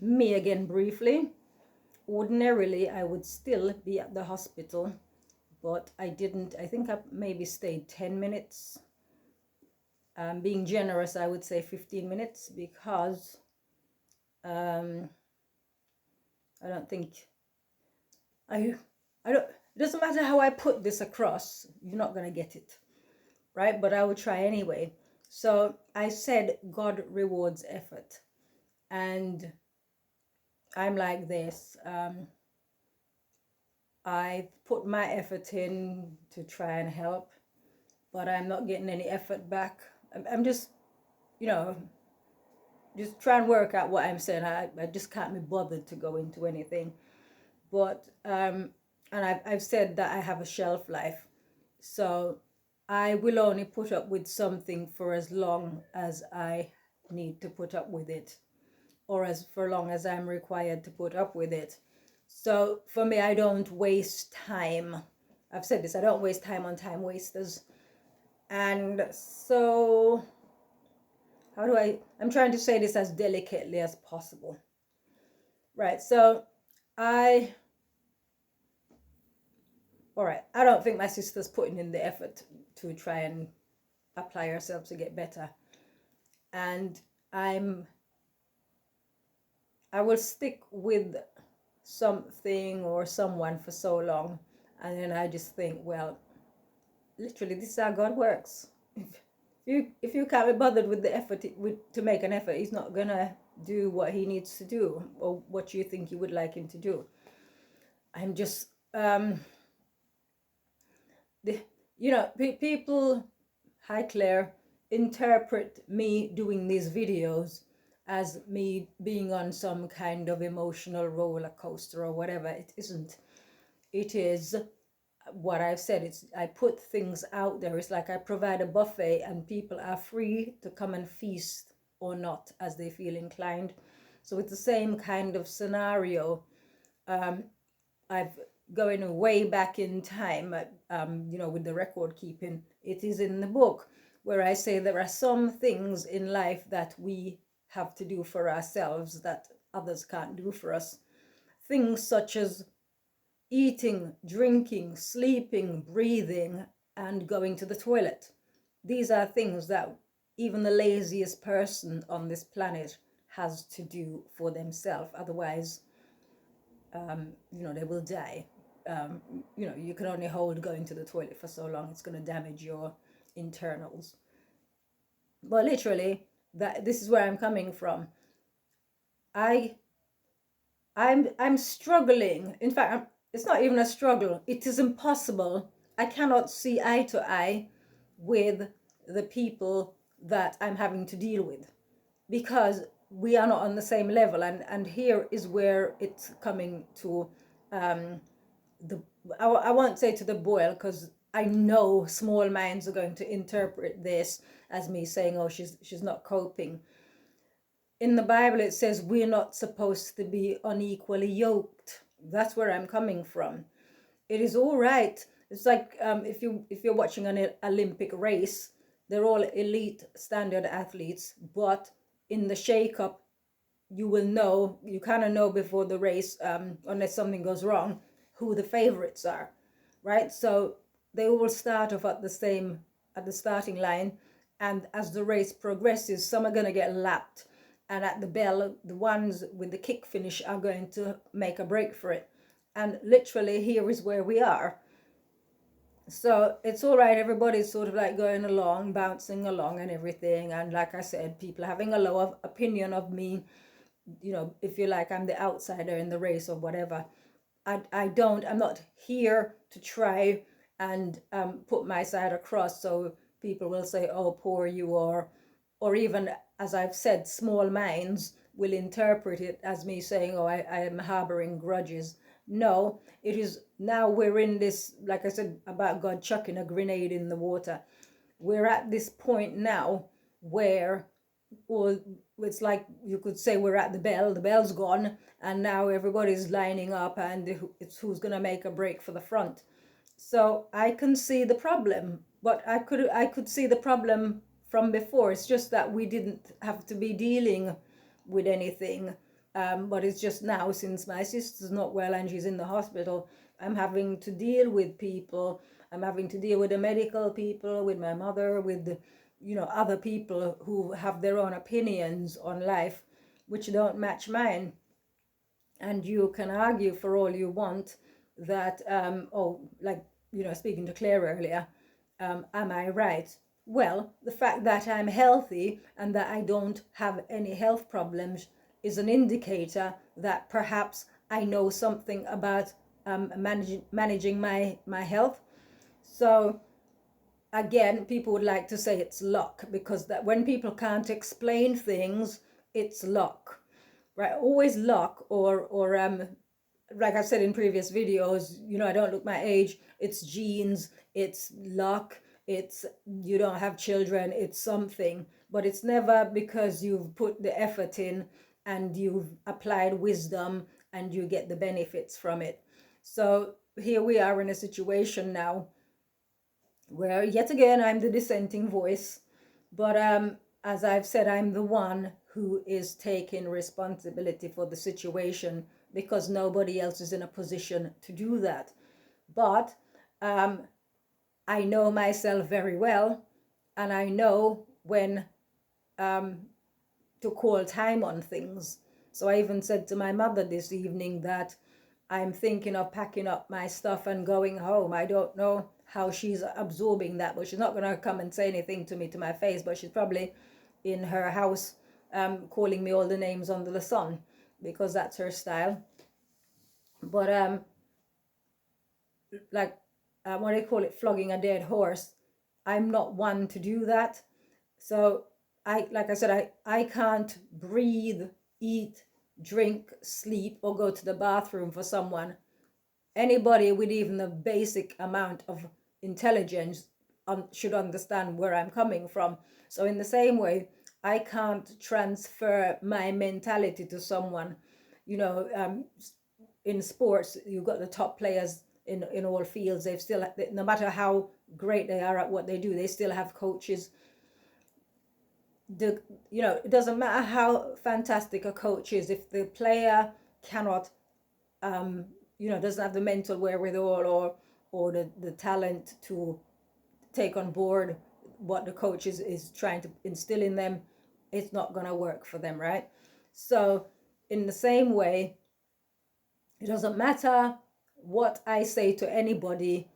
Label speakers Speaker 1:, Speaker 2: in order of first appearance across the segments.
Speaker 1: Me again briefly. Ordinarily, I would still be at the hospital, but I didn't. I think I maybe stayed 10 minutes. Being generous, I would say 15 minutes because um, I don't think I I don't. It doesn't matter how I put this across. You're not gonna get it, right? But I will try anyway. So I said God rewards effort, and I'm like this. I put my effort in to try and help, but I'm not getting any effort back. I'm just, you know, just try and work out what I'm saying. I just can't be bothered to go into anything. But and I've said that I have a shelf life, so I will only put up with something for as long as I need to put up with it, or as for long as I'm required to put up with it. So for me, I don't waste time. I've said this, I don't waste time on time wasters. And so, I'm trying to say this as delicately as possible. Right, so I, all right, I don't think my sister's putting in the effort to try and apply herself to get better. And I will stick with something or someone for so long, and then I just think, well, literally, this is how God works. If you can't be bothered with the effort to make an effort, He's not gonna do what He needs to do or what you think you would like Him to do. I'm just people, hi Claire, interpret me doing these videos as me being on some kind of emotional roller coaster or whatever. It isn't. It is what I've said. It's I put things out there. It's like I provide a buffet and people are free to come and feast or not as they feel inclined. So it's the same kind of scenario. I've going way back in time, with the record keeping. It is in the book where I say there are some things in life that we have to do for ourselves that others can't do for us. Things such as eating, drinking, sleeping, breathing, and going to the toilet. These are things that even the laziest person on this planet has to do for themselves. Otherwise, they will die. You can only hold going to the toilet for so long. It's going to damage your internals. But literally, this is where I'm coming from. I'm struggling. In fact, it's not even a struggle. It is impossible. I cannot see eye to eye with the people that I'm having to deal with because we are not on the same level. And here is where it's coming to I won't say to the boil, because I know small minds are going to interpret this as me saying, oh, she's not coping. In the Bible, it says we're not supposed to be unequally yoked. That's where I'm coming from. It is all right. It's like if you're watching an Olympic race, they're all elite standard athletes, but in the shake-up, you kind of know before the race, unless something goes wrong, who the favorites are, right? So they all start off at the starting line, and as the race progresses, some are going to get lapped, and at the bell, the ones with the kick finish are going to make a break for it. And literally, here is where we are. So it's all right. Everybody's sort of like going along, bouncing along and everything. And like I said, people having a low opinion of me, if you like, I'm the outsider in the race or whatever. I'm not here to try and put my side across so people will say, oh, poor you are. Or even, as I've said, small minds will interpret it as me saying, oh, I am harboring grudges. No, it is now we're in this, like I said about God chucking a grenade in the water. We're at this point now where, or it's like you could say we're at the bell's gone, and now everybody's lining up, and it's who's going to make a break for the front. So I can see the problem, but I could see the problem from before. It's just that we didn't have to be dealing with anything But it's just now, since my sister's not well and she's in the hospital, I'm having to deal with people. I'm having to deal with the medical people, with my mother, with the, other people who have their own opinions on life, which don't match mine. And you can argue for all you want that, speaking to Claire earlier, am I right? Well, the fact that I'm healthy and that I don't have any health problems is an indicator that perhaps I know something about managing my health. So again, people would like to say it's luck, because that when people can't explain things, it's luck, right? Always luck, or like I've said in previous videos, I don't look my age. It's genes, it's luck, it's you don't have children, it's something. But it's never because you've put the effort in and you've applied wisdom and you get the benefits from it. So here we are in a situation now where yet again I'm the dissenting voice. But as I've said, I'm the one who is taking responsibility for the situation, because nobody else is in a position to do that. But I know myself very well, and I know when to call time on things. So I even said to my mother this evening that I'm thinking of packing up my stuff and going home. I don't know how she's absorbing that, but she's not going to come and say anything to me to my face, but she's probably in her house calling me all the names under the sun, because that's her style. But what do they call it, flogging a dead horse, I'm not one to do that. So like I said, I can't breathe, eat, drink, sleep, or go to the bathroom for someone. Anybody with even the basic amount of intelligence should understand where I'm coming from. So in the same way, I can't transfer my mentality to someone. In sports, you've got the top players in all fields. They've still, no matter how great they are at what they do, they still have coaches. It doesn't matter how fantastic a coach is, if the player cannot doesn't have the mental wherewithal or the talent to take on board what the coach is trying to instill in them, it's not going to work for them, right? So in the same way, it doesn't matter what I say to anybody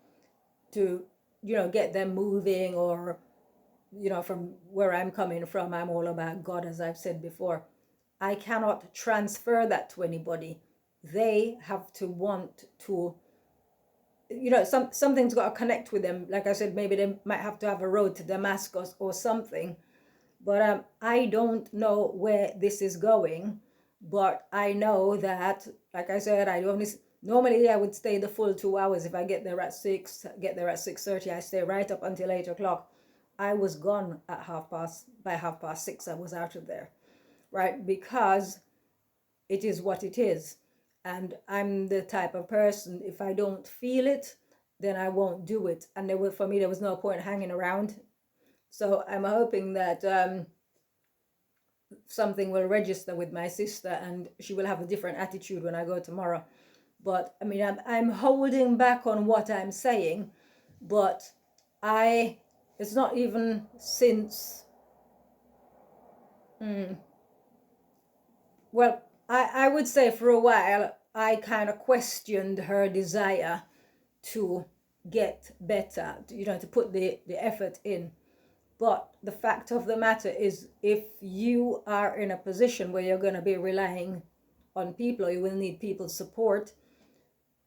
Speaker 1: to get them moving, or from where I'm coming from, I'm all about God, as I've said before. I cannot transfer that to anybody. They have to want to, something's got to connect with them. Like I said, maybe they might have to have a road to Damascus or something. But I don't know where this is going. But I know that, like I said, normally I would stay the full 2 hours. If I get there at 6, get there at 6:30, I stay right up until 8 o'clock. I was gone at by 6:30, I was out of there, right? Because it is what it is. And I'm the type of person, if I don't feel it, then I won't do it. And for me, there was no point hanging around. So I'm hoping that something will register with my sister and she will have a different attitude when I go tomorrow. But I mean, I'm holding back on what I'm saying, but it's not even since, well, I would say for a while, I kind of questioned her desire to get better, to put the effort in. But the fact of the matter is, if you are in a position where you're going to be relying on people, or you will need people's support,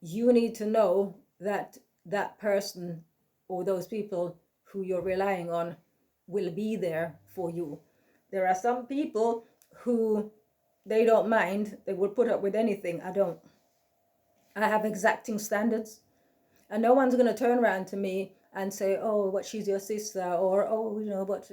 Speaker 1: you need to know that that person or those people who you're relying on will be there for you. There are some people who they don't mind, they will put up with anything. I don't. I have exacting standards, and no one's going to turn around to me and say, oh, but she's your sister, or oh, but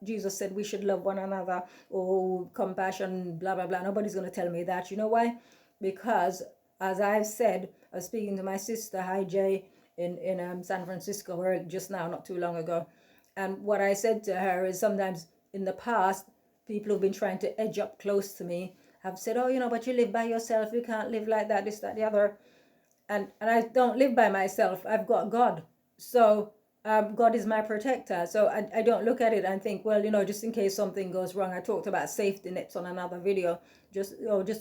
Speaker 1: Jesus said we should love one another, or compassion, blah blah blah. Nobody's going to tell me that. You know why? Because as I've said, I was speaking to my sister, hi Jay, in San Francisco just now, not too long ago, and what I said to her is, sometimes in the past, people have been trying to edge up close to me, have said, oh, but you live by yourself, you can't live like that, this, that, the other. And I don't live by myself. I've got God. So God is my protector. So I don't look at it and think, well, just in case something goes wrong. I talked about safety nets on another video. Just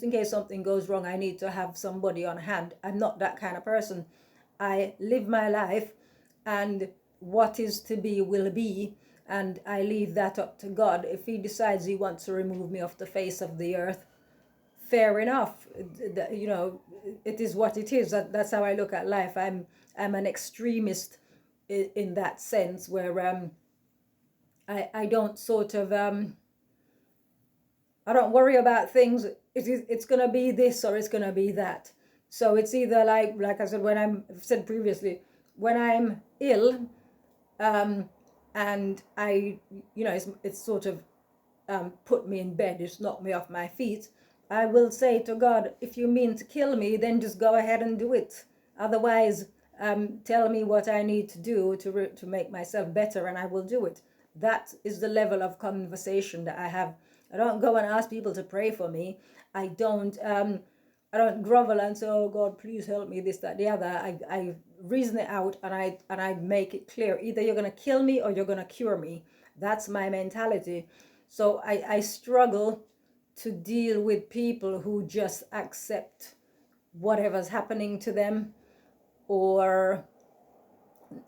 Speaker 1: in case something goes wrong, I need to have somebody on hand. I'm not that kind of person. I live my life, and what is to be will be, and I leave that up to God. If he decides he wants to remove me off the face of the earth, fair enough. It is what it is. That's how I look at life. I'm an extremist in that sense, where I don't sort of I don't worry about things. It's gonna be this or it's gonna be that. So it's either like I said, I've said previously, when I'm ill, and it's sort of put me in bed, it's knocked me off my feet, I will say to God, if you mean to kill me, then just go ahead and do it. Otherwise, tell me what I need to do to make myself better, and I will do it. That is the level of conversation that I have. I don't go and ask people to pray for me. I don't grovel and say, oh God, please help me, this, that, the other. I reason it out, and I make it clear. Either you're going to kill me or you're going to cure me. That's my mentality. So I struggle to deal with people who just accept whatever's happening to them, or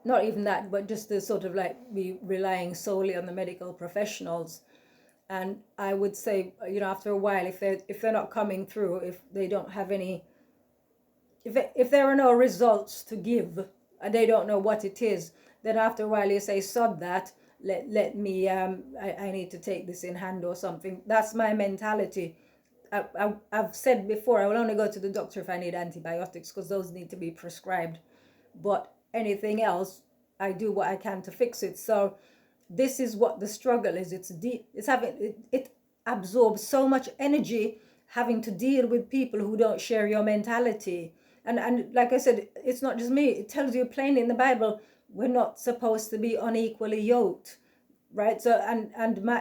Speaker 1: not even that, but just to sort of be relying solely on the medical professionals. And I would say, after a while, if they're not coming through, if they don't have any, if there are no results to give, and they don't know what it is, then after a while you say, sod that, let me, I need to take this in hand or something. That's my mentality. I've said before, I will only go to the doctor if I need antibiotics, because those need to be prescribed. But anything else, I do what I can to fix it. So this is what the struggle is. It absorbs so much energy, having to deal with people who don't share your mentality. And like I said, it's not just me. It tells you plainly in the Bible, we're not supposed to be unequally yoked, right? So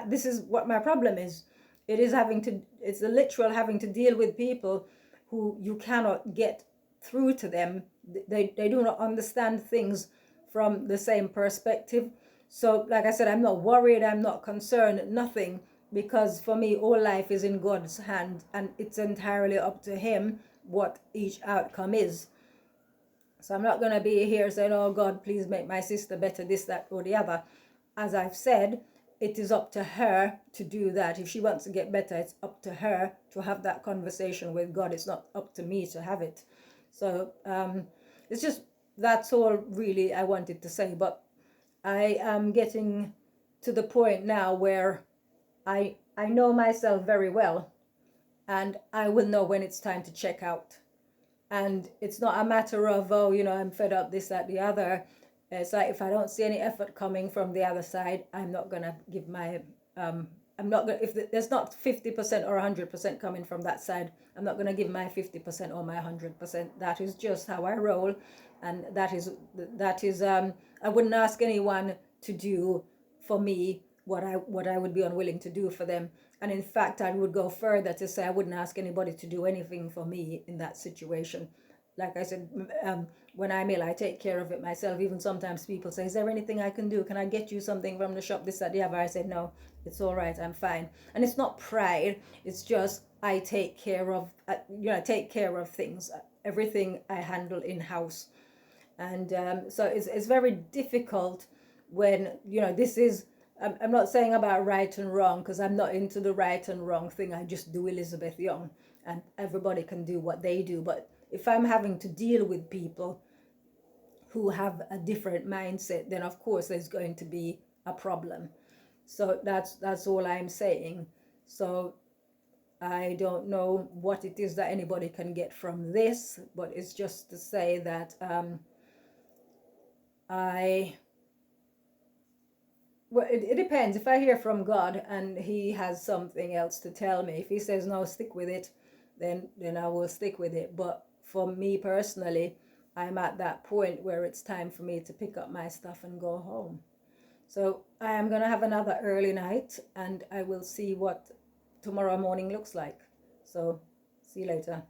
Speaker 1: this is what my problem is. It's the literal having to deal with people who you cannot get through to them. They do not understand things from the same perspective. So like I said, I'm not worried, I'm not concerned, nothing, because for me, all life is in God's hand, and it's entirely up to him what each outcome is. So I'm not going to be here saying, oh God, please make my sister better, this, that, or the other. As I've said, it is up to her to do that. If she wants to get better, it's up to her to have that conversation with God. It's not up to me to have it. So it's just, that's all really I wanted to say. But I am getting to the point now where I know myself very well, and I will know when it's time to check out. And it's not a matter of, oh, I'm fed up, this, that, the other. It's like, if I don't see any effort coming from the other side, I'm not going to give my, I'm not going to, if there's not 50% or 100% coming from that side, I'm not going to give my 50% or my 100%. That is just how I roll. And that is, I wouldn't ask anyone to do for me what I would be unwilling to do for them. And in fact, I would go further to say I wouldn't ask anybody to do anything for me in that situation. Like I said, when I'm ill, I take care of it myself. Even sometimes people say, is there anything I can do? Can I get you something from the shop, this, that, the other? I said, no, it's all right, I'm fine. And it's not pride, it's just I take care of, take care of things. Everything I handle in-house. And so it's very difficult when, this is, I'm not saying about right and wrong, because I'm not into the right and wrong thing. I just do Elizabeth Young, and everybody can do what they do. But if I'm having to deal with people who have a different mindset, then of course there's going to be a problem. So that's all I'm saying. So I don't know what it is that anybody can get from this, but it's just to say that well, it depends. If I hear from God and he has something else to tell me, if he says no, stick with it, then I will stick with it. But for me personally, I'm at that point where it's time for me to pick up my stuff and go home. So I am going to have another early night, and I will see what tomorrow morning looks like. So So see you later.